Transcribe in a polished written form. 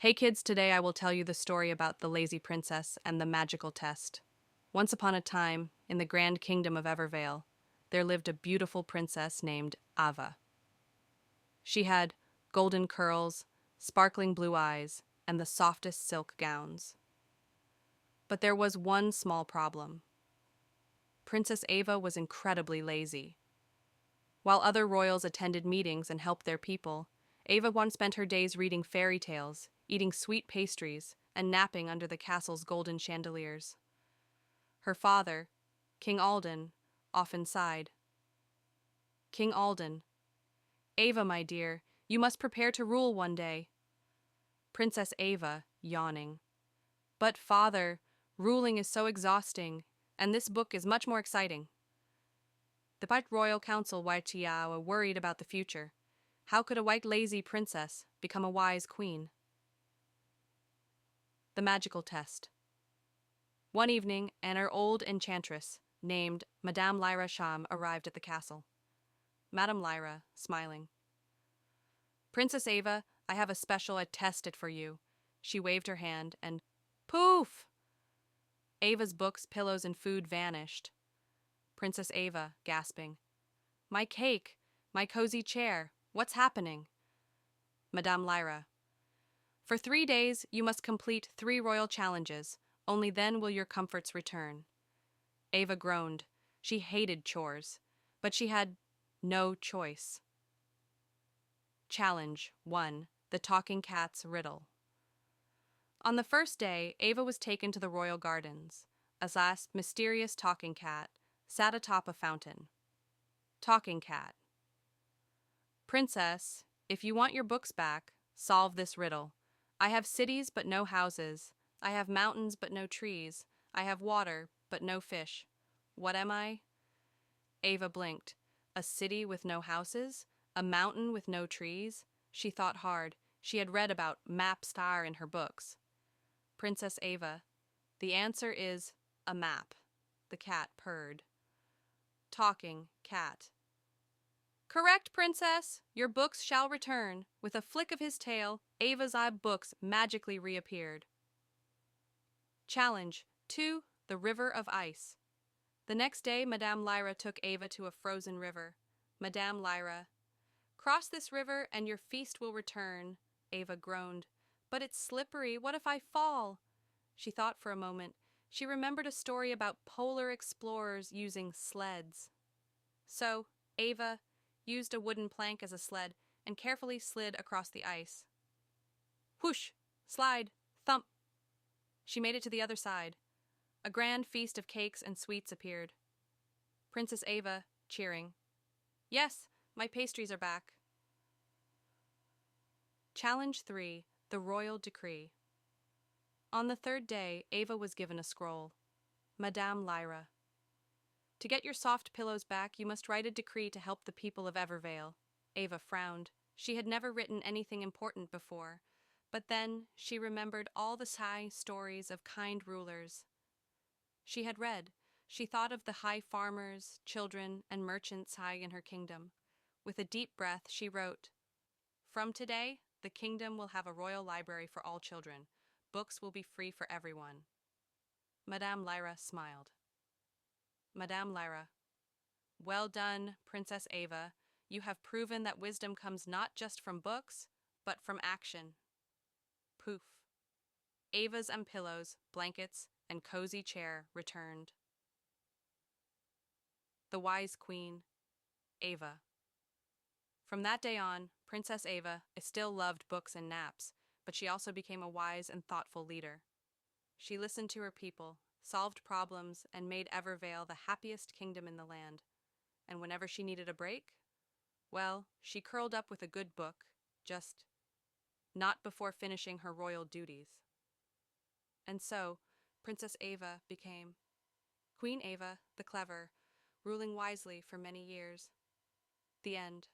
Hey kids, today I will tell you the story about the lazy princess and the magical test. Once upon a time, in the grand kingdom of Evervale, there lived a beautiful princess named Ava. She had golden curls, sparkling blue eyes, and the softest silk gowns. But there was one small problem. Princess Ava was incredibly lazy. While other royals attended meetings and helped their people, Ava once spent her days reading fairy tales, eating sweet pastries, and napping under the castle's golden chandeliers. Her father, King Alden, often sighed. King Alden, Ava, my dear, you must prepare to rule one day. Princess Ava, yawning. But father, ruling is so exhausting, and this book is much more exciting. The White Royal Council were worried about the future. How could a white lazy princess become a wise queen? The magical test. One evening, an old enchantress named Madame Lyra Sham arrived at the castle. Madame Lyra, smiling. Princess Ava, I have a special test it for you. She waved her hand and poof! Ava's books, pillows, and food vanished. Princess Ava, gasping. My cake, my cozy chair, what's happening? Madame Lyra. For 3 days, you must complete 3 royal challenges. Only then will your comforts return. Ava groaned. She hated chores, but she had no choice. Challenge 1. The Talking Cat's Riddle. On the first day, Ava was taken to the royal gardens. A last mysterious talking cat sat atop a fountain. Talking cat. Princess, if you want your books back, solve this riddle. I have cities but no houses. I have mountains but no trees. I have water but no fish. What am I? Ava blinked. A city with no houses? A mountain with no trees? She thought hard. She had read about map star in her books. Princess Ava. The answer is a map. The cat purred. Talking cat. Correct, princess! Your books shall return. With a flick of his tail, Ava's books magically reappeared. Challenge 2. The River of Ice. The next day, Madame Lyra took Ava to a frozen river. Madame Lyra. Cross this river and your feast will return. Ava groaned. But it's slippery. What if I fall? She thought for a moment. She remembered a story about polar explorers using sleds. So, Ava used a wooden plank as a sled and carefully slid across the ice. Whoosh! Slide! Thump! She made it to the other side. A grand feast of cakes and sweets appeared. Princess Ava, cheering. Yes, my pastries are back. Challenge 3. The Royal Decree. On the 3rd day, Ava was given a scroll. Madame Lyra. To get your soft pillows back, you must write a decree to help the people of Evervale. Ava frowned. She had never written anything important before, but then she remembered all the high stories of kind rulers she had read. She thought of the high farmers, children, and merchants high in her kingdom. With a deep breath, she wrote, From today, the kingdom will have a royal library for all children. Books will be free for everyone. Madame Lyra smiled. Madame Lyra. Well done, Princess Ava. You have proven that wisdom comes not just from books, but from action. Poof. Ava's and pillows, blankets, and cozy chair returned. The Wise Queen, Ava. From that day on, Princess Ava still loved books and naps, but she also became a wise and thoughtful leader. She listened to her people, solved problems, and made Evervale the happiest kingdom in the land. And whenever she needed a break, well, she curled up with a good book, just not before finishing her royal duties. And so, Princess Ava became Queen Ava the Clever, ruling wisely for many years. The end.